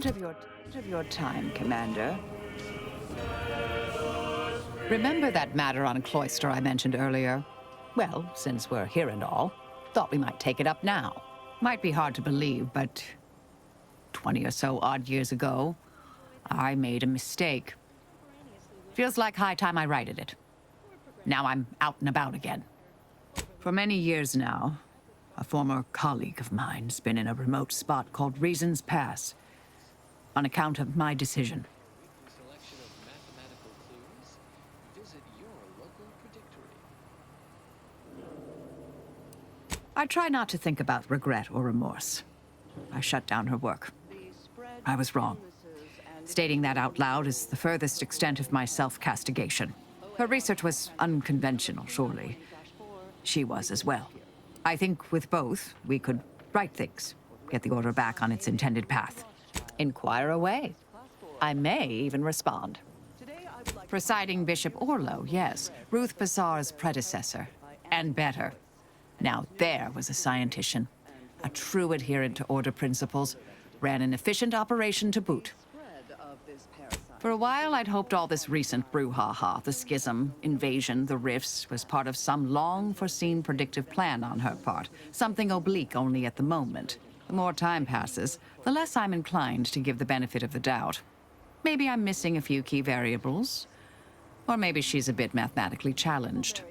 moment of your time, Commander. Remember that matter on Cloister I mentioned earlier? Well, since we're here and all, thought we might take it up now. Might be hard to believe, but 20 or so odd years ago, I made a mistake. Feels like high time I righted it. Now I'm out and about again. For many years now, a former colleague of mine's been in a remote spot called Reasons Pass, on account of my decision. Selection of mathematical clues. Visit your local predictory. I try not to think about regret or remorse. I shut down her work. I was wrong. Stating that out loud is the furthest extent of my self-castigation. Her research was unconventional, surely. She was as well. I think with both, we could right things, get the order back on its intended path. Inquire away. I may even respond. Presiding Bishop Orlo, yes. Ruth Bazaar's predecessor. And better. Now there was a scientician. A true adherent to order principles. Ran an efficient operation to boot. For a while, I'd hoped all this recent brouhaha, the schism, invasion, the rifts, was part of some long-foreseen predictive plan on her part. Something oblique only at the moment. The more time passes, the less I'm inclined to give the benefit of the doubt. Maybe I'm missing a few key variables. Or maybe she's a bit mathematically challenged.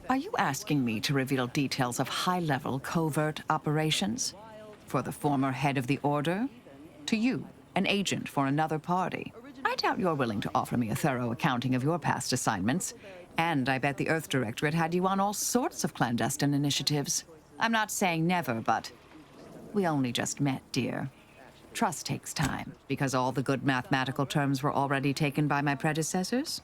Are you asking me to reveal details of high-level covert operations? For the former head of the Order? To you, an agent for another party? I doubt you're willing to offer me a thorough accounting of your past assignments. And I bet the Earth Directorate had you on all sorts of clandestine initiatives. I'm not saying never, but we only just met, dear. Trust takes time, because all the good mathematical terms were already taken by my predecessors?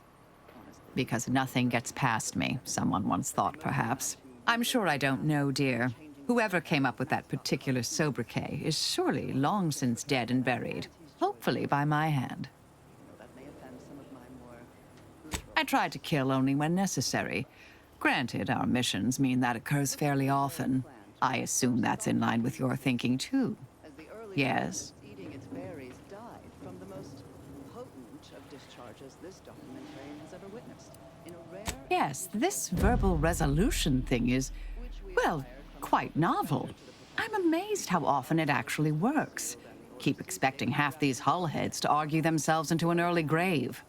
Because nothing gets past me, someone once thought, perhaps. I'm sure I don't know, dear. Whoever came up with that particular sobriquet is surely long since dead and buried. Hopefully by my hand. I try to kill only when necessary. Granted, our missions mean that occurs fairly often. I assume that's in line with your thinking, too. Yes? Eating its berries died from the most potent of discharges this documentarian has ever witnessed. In a rare... Yes, this verbal resolution thing is, well, quite novel. I'm amazed how often it actually works. Keep expecting half these hull heads to argue themselves into an early grave.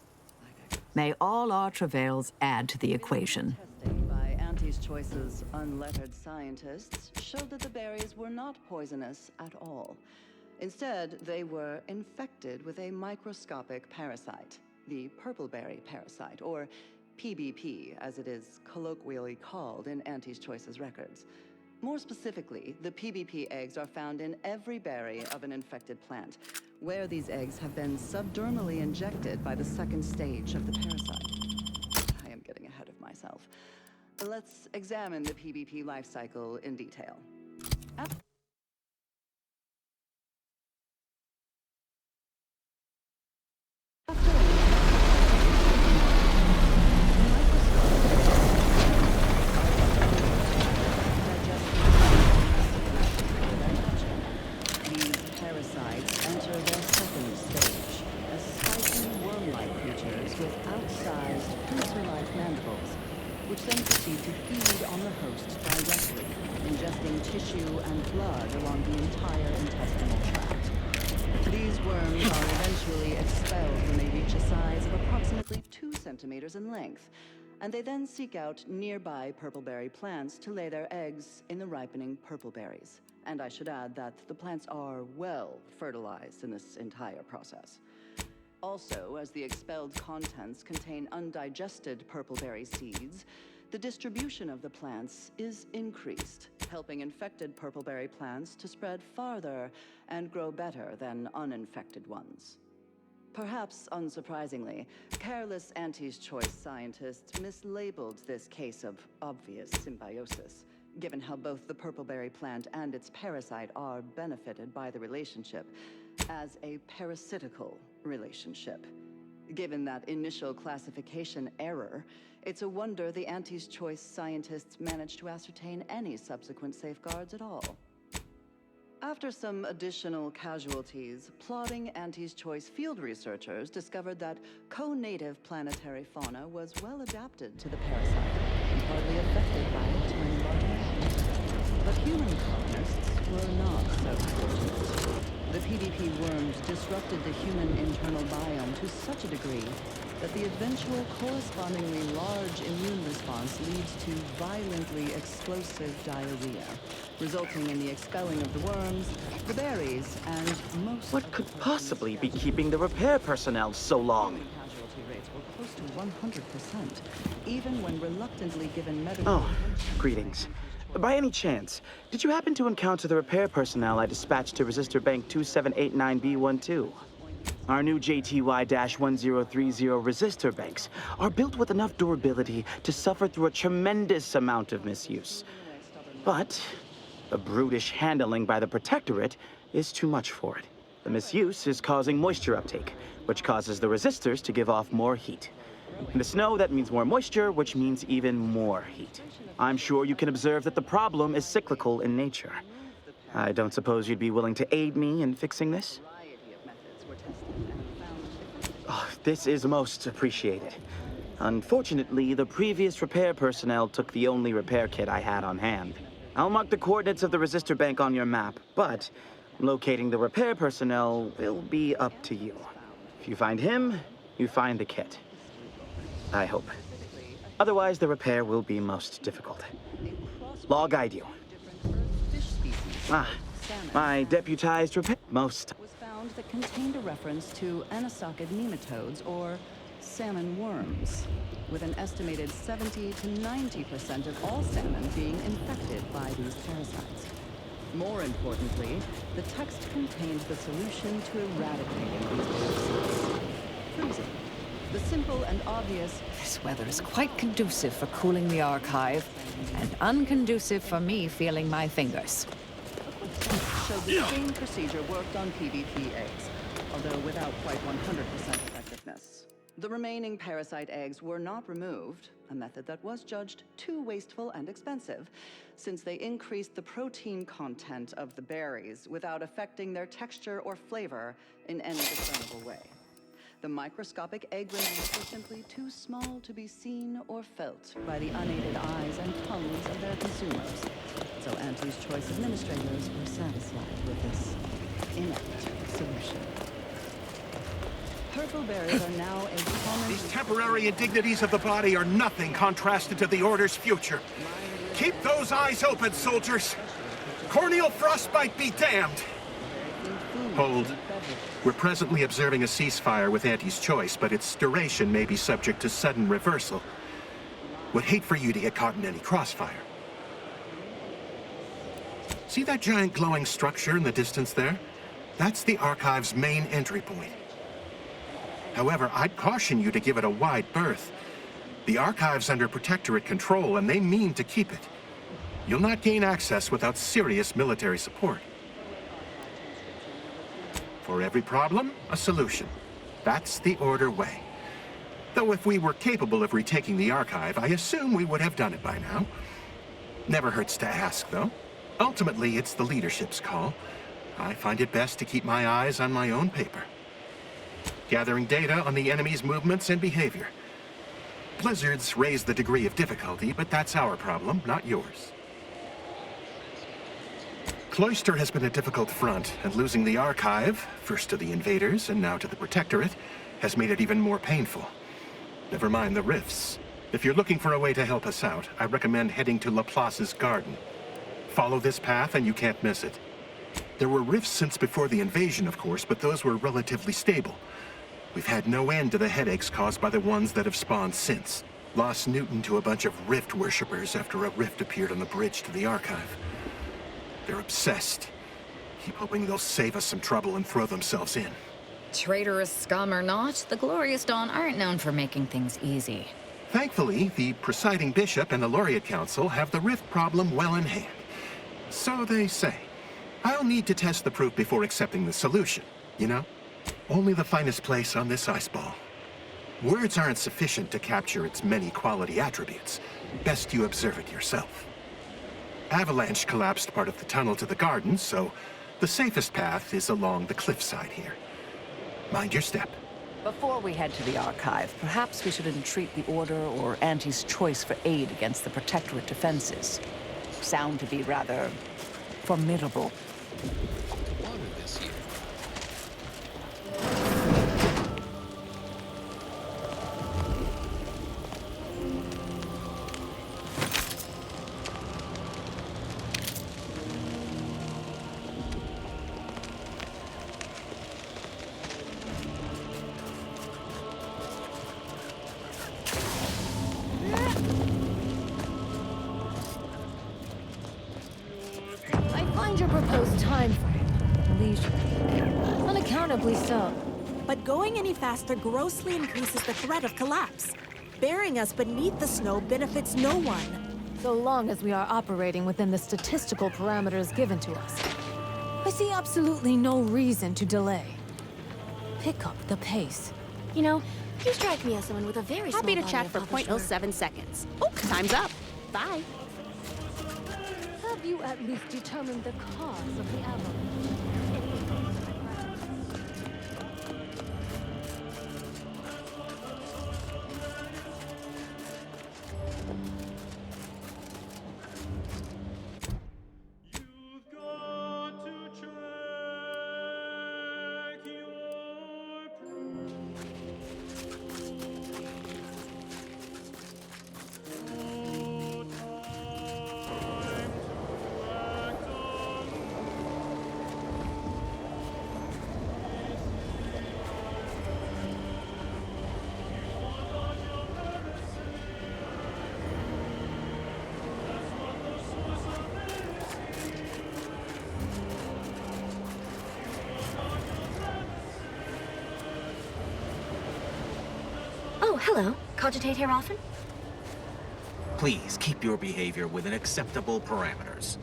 May all our travails add to the equation. Testing by Auntie's Choice's unlettered scientists showed that the berries were not poisonous at all. Instead, they were infected with a microscopic parasite, the purpleberry parasite, or PBP, as it is colloquially called in Auntie's Choice's records. More specifically, the PBP eggs are found in every berry of an infected plant, where these eggs have been subdermally injected by the second stage of the parasite. I am getting ahead of myself. Let's examine the PBP life cycle in detail. Which then proceed to feed on the host directly, ingesting tissue and blood along the entire intestinal tract. These worms are eventually expelled when they reach a size of approximately 2 centimeters in length, and they then seek out nearby purpleberry plants to lay their eggs in the ripening purpleberries. And I should add that the plants are well fertilized in this entire process. Also, as the expelled contents contain undigested purpleberry seeds, the distribution of the plants is increased, helping infected purpleberry plants to spread farther and grow better than uninfected ones. Perhaps unsurprisingly, careless Auntie's Choice scientists mislabeled this case of obvious symbiosis, given how both the purpleberry plant and its parasite are benefited by the relationship, as a parasitical relationship. Given that initial classification error, it's a wonder the Auntie's Choice scientists managed to ascertain any subsequent safeguards at all. After some additional casualties, plodding Auntie's Choice field researchers discovered that co-native planetary fauna was well adapted to the parasite and hardly affected by it to any large extent. But human colonists were not so fortunate. The PvP worms disrupted the human internal biome to such a degree that the eventual correspondingly large immune response leads to violently explosive diarrhea, resulting in the expelling of the worms, the berries, and most What could possibly be keeping the repair personnel so long? casualty rates were close to 100%, even when reluctantly given medical Oh, greetings. By any chance, did you happen to encounter the repair personnel I dispatched to Resistor Bank 2789B12? Our new JTY-1030 resistor banks are built with enough durability to suffer through a tremendous amount of misuse. But the brutish handling by the Protectorate is too much for it. The misuse is causing moisture uptake, which causes the resistors to give off more heat. In the snow, that means more moisture, which means even more heat. I'm sure you can observe that the problem is cyclical in nature. I don't suppose you'd be willing to aid me in fixing this? Oh, this is most appreciated. Unfortunately, the previous repair personnel took the only repair kit I had on hand. I'll mark the coordinates of the resistor bank on your map, but locating the repair personnel will be up to you. If you find him, you find the kit. I hope. Otherwise, the repair will be most difficult. I'll guide you. My deputized repair... Most... was found that contained a reference to anisakid nematodes, or salmon worms, with an estimated 70 to 90% of all salmon being infected by these parasites. More importantly, the text contained the solution to eradicating these parasites. Freezing. The simple and obvious... This weather is quite conducive for cooling the archive, and unconducive for me feeling my fingers. showed the same procedure worked on PvP eggs, although without quite 100% effectiveness. The remaining parasite eggs were not removed, a method that was judged too wasteful and expensive, since they increased the protein content of the berries without affecting their texture or flavor in any discernible way. The microscopic egg remains were simply too small to be seen or felt by the unaided eyes and tongues of their consumers. So Auntie's Choice administrators were satisfied with this inept solution. Purple berries are now a common... These temporary indignities of the body are nothing contrasted to the Order's future. Keep those eyes open, soldiers! Corneal frostbite be damned! Hold. We're presently observing a ceasefire with Auntie's Choice, but its duration may be subject to sudden reversal. Would hate for you to get caught in any crossfire. See that giant glowing structure in the distance there? That's the Archive's main entry point. However, I'd caution you to give it a wide berth. The Archive's under Protectorate control, and they mean to keep it. You'll not gain access without serious military support. For every problem, a solution. That's the Order way. Though if we were capable of retaking the Archive, I assume we would have done it by now. Never hurts to ask, though. Ultimately, it's the leadership's call. I find it best to keep my eyes on my own paper. Gathering data on the enemy's movements and behavior. Blizzards raise the degree of difficulty, but that's our problem, not yours. Cloister has been a difficult front, and losing the Archive, first to the invaders and now to the Protectorate, has made it even more painful. Never mind the rifts. If you're looking for a way to help us out, I recommend heading to Laplace's garden. Follow this path and you can't miss it. There were rifts since before the invasion, of course, but those were relatively stable. We've had no end to the headaches caused by the ones that have spawned since. Lost Newton to a bunch of rift worshippers after a rift appeared on the bridge to the Archive. They're obsessed. Keep hoping they'll save us some trouble and throw themselves in. Traitorous scum or not, the Glorious Dawn aren't known for making things easy. Thankfully, the presiding bishop and the Laureate Council have the rift problem well in hand. So they say. I'll need to test the proof before accepting the solution, you know? Only the finest place on this ice ball. Words aren't sufficient to capture its many quality attributes. Best you observe it yourself. Avalanche collapsed part of the tunnel to the garden, so The safest path is along the cliffside here. Mind your step. Before we head to the archive, perhaps we should entreat the Order or Auntie's choice for aid against the Protectorate defenses. Sound to be rather formidable. Water this year. I find your proposed time frame leisurely. Unaccountably so. But going any faster grossly increases the threat of collapse. Burying us beneath the snow benefits no one. So long as we are operating within the statistical parameters given to us. I see absolutely no reason to delay. Pick up the pace. You know, you strike me as someone with a very Happy to small chat for body of 0.07 seconds. Oh, time's up. Bye. Have you at least determined the cause of the avalanche? Oh, hello. Cogitate here often? Please keep your behavior within acceptable parameters.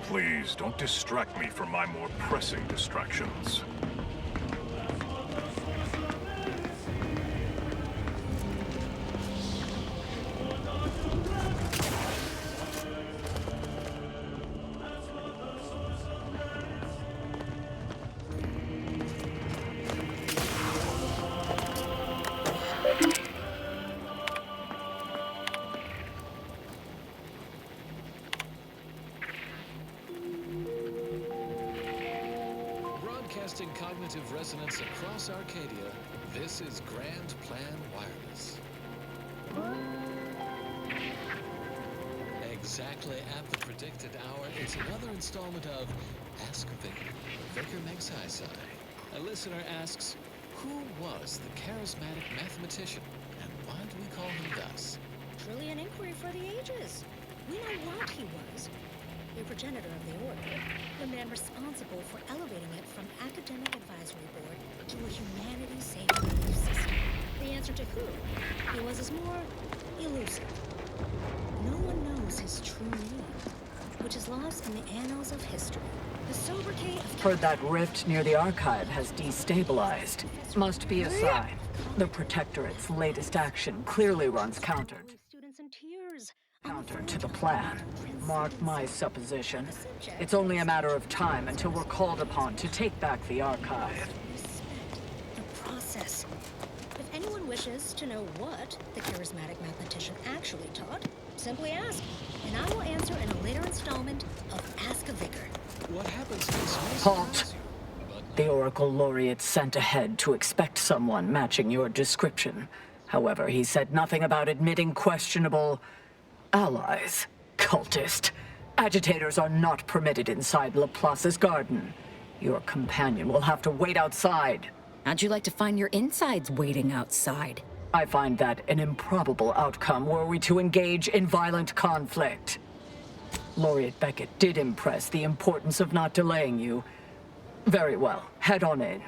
Please don't distract me from my more pressing distractions. Broadcasting cognitive resonance across Arcadia, this is Grand Plan Wireless. Exactly at the predicted hour, it's another installment of Ask Vicar. Vicar makes eyesight. A listener asks, who was the charismatic mathematician, and why do we call him thus? Truly an inquiry for the ages. We know what he was. The progenitor of the order. The man responsible for elevating it from academic advisory board to a humanity-saving belief system. The answer to who he was is more elusive. No one knows his true name, which is lost in the annals of history. The sobriquet of Heard that rift near the archive has destabilized. Must be a sign. The Protectorate's latest action clearly runs counter students in tears. to the plan. Mark my supposition. It's only a matter of time until we're called upon to take back the archive. Respect the process. If anyone wishes wishes to know what the charismatic mathematician actually taught, simply ask, and I will answer in a later installment of Ask a Vicar. What happens next may Halt. surprise you, but The Oracle Laureate sent ahead to expect someone matching your description. However, he said nothing about admitting questionable allies. Cultist. Agitators are not permitted inside Laplace's garden. Your companion will have to wait outside. How'd you like to find your insides waiting outside? I find that an improbable outcome were we to engage in violent conflict. Laureate Beckett did impress the importance of not delaying you. Very well, head on in.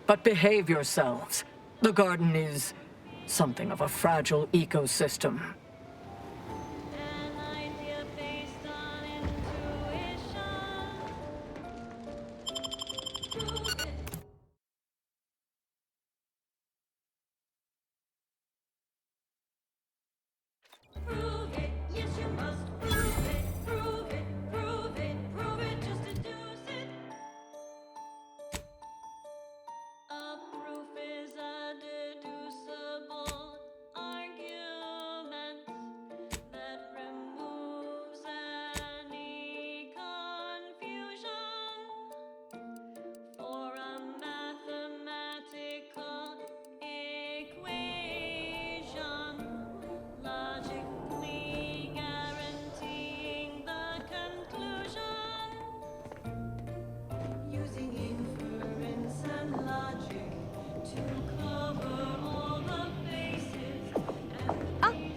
But behave yourselves. The garden is something of a fragile ecosystem.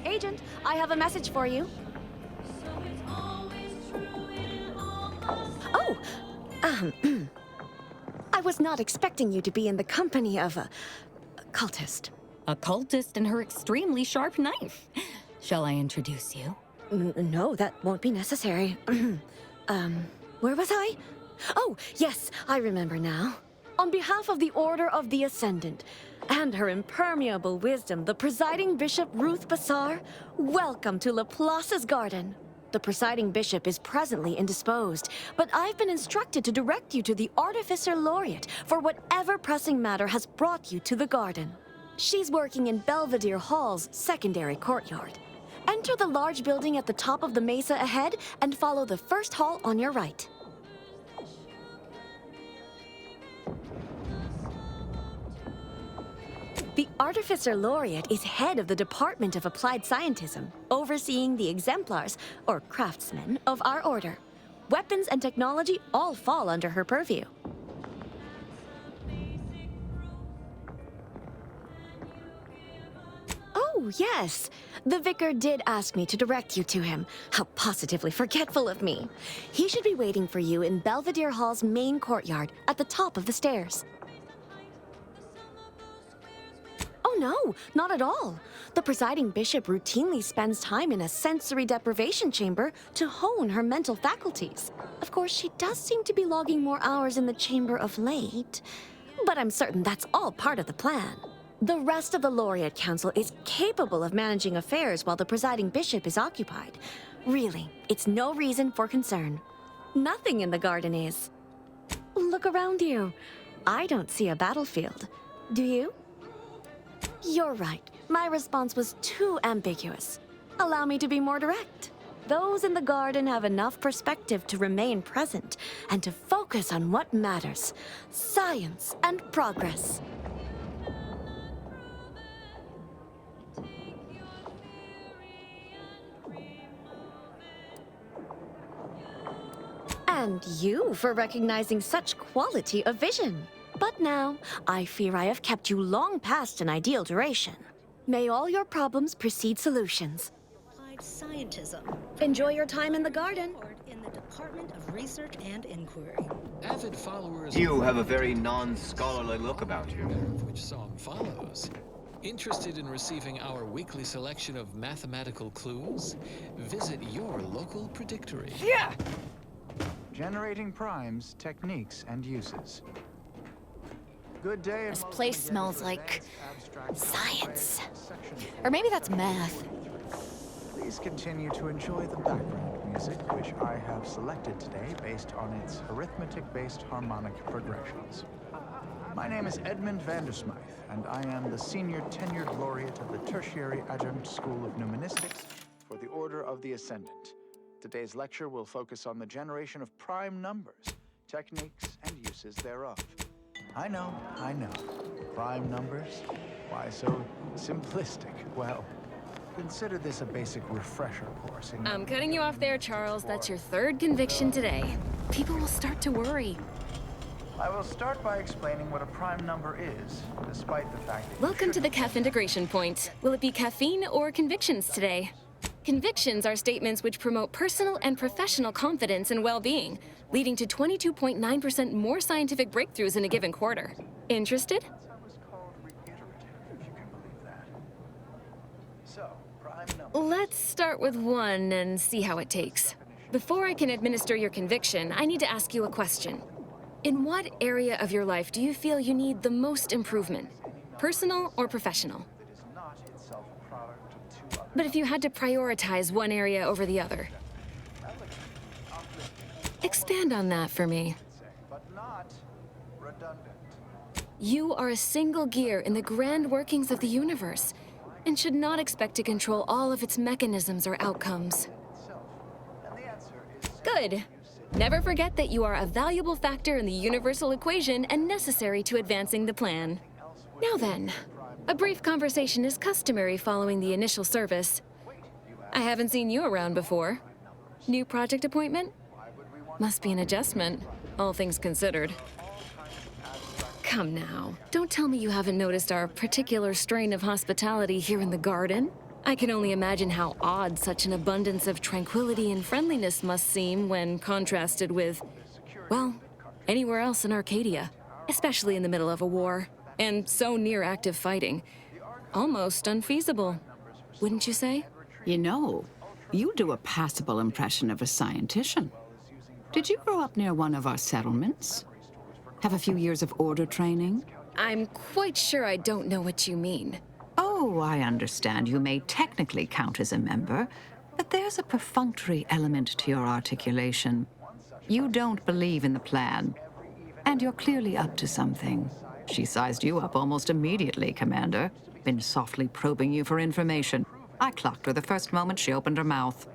Agent, I have a message for you. Oh, I was not expecting you to be in the company of a cultist. A cultist and her extremely sharp knife. Shall I introduce you? No, that won't be necessary. Where was I? Oh, yes, I remember now. On behalf of the Order of the Ascendant, and her impermeable wisdom, the presiding bishop Ruth Bassar, welcome to Laplace's garden. The presiding bishop is presently indisposed, but I've been instructed to direct you to the Artificer Laureate for whatever pressing matter has brought you to the garden. She's working in Belvedere Hall's secondary courtyard. Enter the large building at the top of the mesa ahead and follow the first hall on your right. The Artificer Laureate is head of the Department of Applied Scientism, overseeing the exemplars, or craftsmen, of our order. Weapons and technology all fall under her purview. Oh, yes. The vicar did ask me to direct you to him. How positively forgetful of me. He should be waiting for you in Belvedere Hall's main courtyard at the top of the stairs. Oh, no, not at all. The presiding bishop routinely spends time in a sensory deprivation chamber to hone her mental faculties. Of course, she does seem to be logging more hours in the chamber of late, but I'm certain that's all part of the plan. The rest of the Laureate Council is capable of managing affairs while the presiding bishop is occupied. Really, it's no reason for concern. Nothing in the garden is. Look around you. I don't see a battlefield. Do you? You're right. My response was too ambiguous. Allow me to be more direct. Those in the garden have enough perspective to remain present and to focus on what matters: science and progress. And you for recognizing such quality of vision. But now, I fear I have kept you long past an ideal duration. May all your problems precede solutions. Applied scientism. Enjoy your time in the garden. In the Department of Research and Inquiry. avid followers You have a very non-scholarly look about you. of which song follows. Interested in receiving our weekly selection of mathematical clues? Visit your local predictory. Yeah! Generating primes, techniques, and uses. Good day. This place smells like science. Or maybe that's math. Please continue to enjoy the background music, which I have selected today based on its arithmetic-based harmonic progressions. My name is Edmund Vandersmythe, and I am the Senior Tenured Laureate of the Tertiary Adjunct School of Numismatics for the Order of the Ascendant. Today's lecture will focus on the generation of prime numbers, techniques, and uses thereof. I know. Prime numbers? Why so simplistic? Well, consider this a basic refresher course. I'm cutting you off there, Charles. That's your third conviction today. People will start to worry. I will start by explaining what a prime number is, despite the fact that... Welcome to the CAF integration point. Will it be caffeine or convictions today? Convictions are statements which promote personal and professional confidence and well-being, leading to 22.9% more scientific breakthroughs in a given quarter. Interested? Let's start with one and see how it takes. Before I can administer your conviction, I need to ask you a question. In what area of your life do you feel you need the most improvement? Personal or professional? But if you had to prioritize one area over the other, expand on that for me. You are a single gear in the grand workings of the universe, and should not expect to control all of its mechanisms or outcomes. Good. Never forget that you are a valuable factor in the universal equation and necessary to advancing the plan. Now then, a brief conversation is customary following the initial service. I haven't seen you around before. New project appointment? Must be an adjustment, all things considered. Come now, don't tell me you haven't noticed our particular strain of hospitality here in the garden. I can only imagine how odd such an abundance of tranquility and friendliness must seem when contrasted with, well, anywhere else in Arcadia, especially in the middle of a war, and so near active fighting. Almost unfeasible, wouldn't you say? You know, you do a passable impression of a scientician. Did you grow up near one of our settlements? Have a few years of order training? I'm quite sure I don't know what you mean. Oh, I understand you may technically count as a member, but there's a perfunctory element to your articulation. You don't believe in the plan, and you're clearly up to something. She sized you up almost immediately, Commander. Been softly probing you for information. I clocked her the first moment she opened her mouth.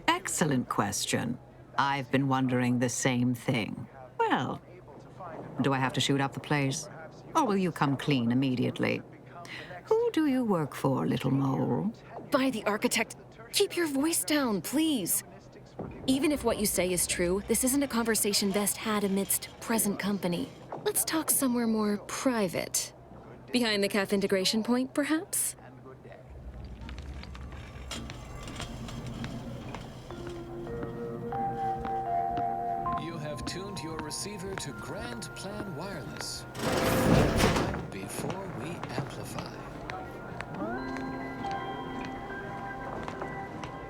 Excellent question. I've been wondering the same thing. Well, do I have to shoot up the place? Or will you come clean immediately? Who do you work for, little mole? By the architect, keep your voice down, please. Even if what you say is true, this isn't a conversation best had amidst present company. Let's talk somewhere more private. Behind the CAF integration point, perhaps? You have tuned your receiver to Grand Plan Wireless. Before we amplify.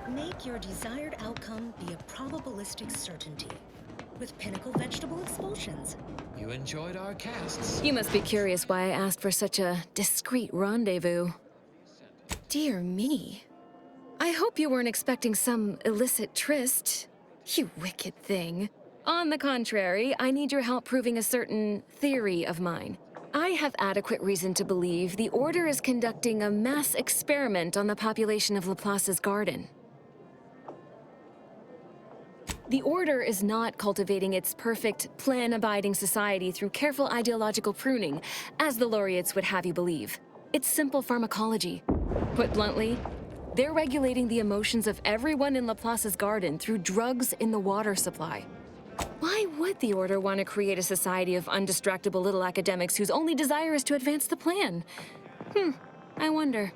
Make your desired outcome be a probabilistic certainty with pinnacle vegetable expulsions. You enjoyed our casts. You must be curious why I asked for such a discreet rendezvous. Dear me. I hope you weren't expecting some illicit tryst. You wicked thing. On the contrary, I need your help proving a certain theory of mine. I have adequate reason to believe the Order is conducting a mass experiment on the population of Laplace's garden. The Order is not cultivating its perfect, plan-abiding society through careful ideological pruning, as the laureates would have you believe. It's simple pharmacology. Put bluntly, they're regulating the emotions of everyone in Laplace's garden through drugs in the water supply. Why would the Order want to create a society of undistractable little academics whose only desire is to advance the plan? I wonder.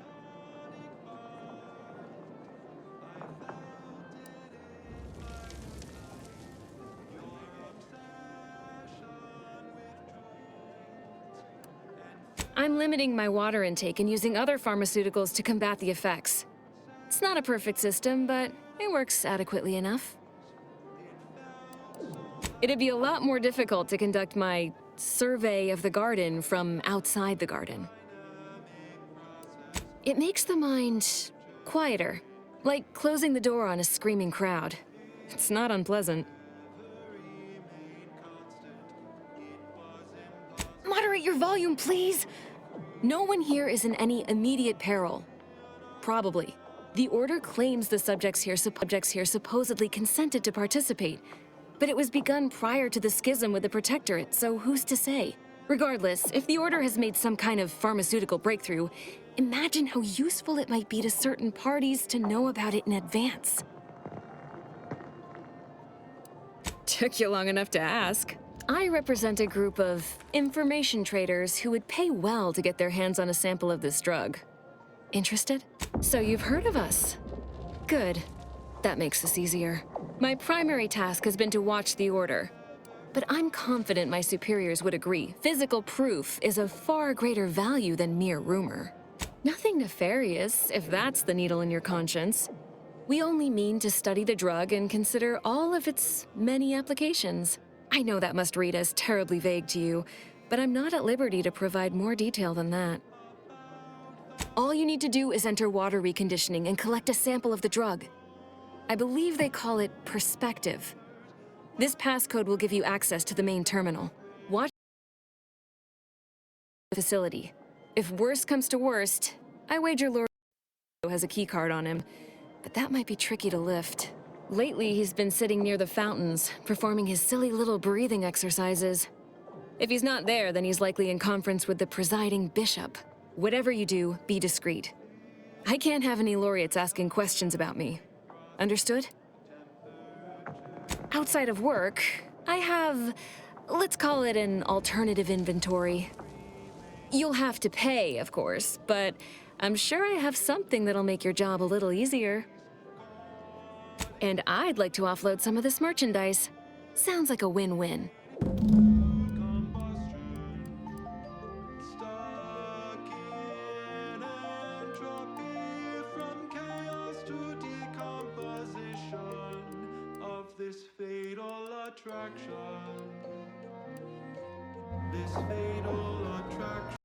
I'm limiting my water intake and using other pharmaceuticals to combat the effects. It's not a perfect system, but it works adequately enough. It'd be a lot more difficult to conduct my survey of the garden from outside the garden. It makes the mind quieter, like closing the door on a screaming crowd. It's not unpleasant. quiet your volume, please? No one here is in any immediate peril. Probably. The Order claims the subjects here supposedly consented to participate, but it was begun prior to the schism with the Protectorate, so who's to say? Regardless, if the Order has made some kind of pharmaceutical breakthrough, imagine how useful it might be to certain parties to know about it in advance. Took you long enough to ask. I represent a group of information traders who would pay well to get their hands on a sample of this drug. Interested? So you've heard of us. Good. That makes this easier. My primary task has been to watch the Order. But I'm confident my superiors would agree. Physical proof is of far greater value than mere rumor. Nothing nefarious, if that's the needle in your conscience. We only mean to study the drug and consider all of its many applications. I know that must read as terribly vague to you, but I'm not at liberty to provide more detail than that. All you need to do is enter water reconditioning and collect a sample of the drug. I believe they call it perspective. This passcode will give you access to the main terminal. Watch the facility. If worst comes to worst, I wager Lord has a keycard on him, but that might be tricky to lift. Lately, he's been sitting near the fountains, performing his silly little breathing exercises. If he's not there, then he's likely in conference with the presiding bishop. Whatever you do, be discreet. I can't have any laureates asking questions about me. Understood? Outside of work, I have, let's call it an alternative inventory. You'll have to pay, of course, but I'm sure I have something that'll make your job a little easier. And I'd like to offload some of this merchandise. Sounds like a win-win. This fatal attraction. This fatal attraction.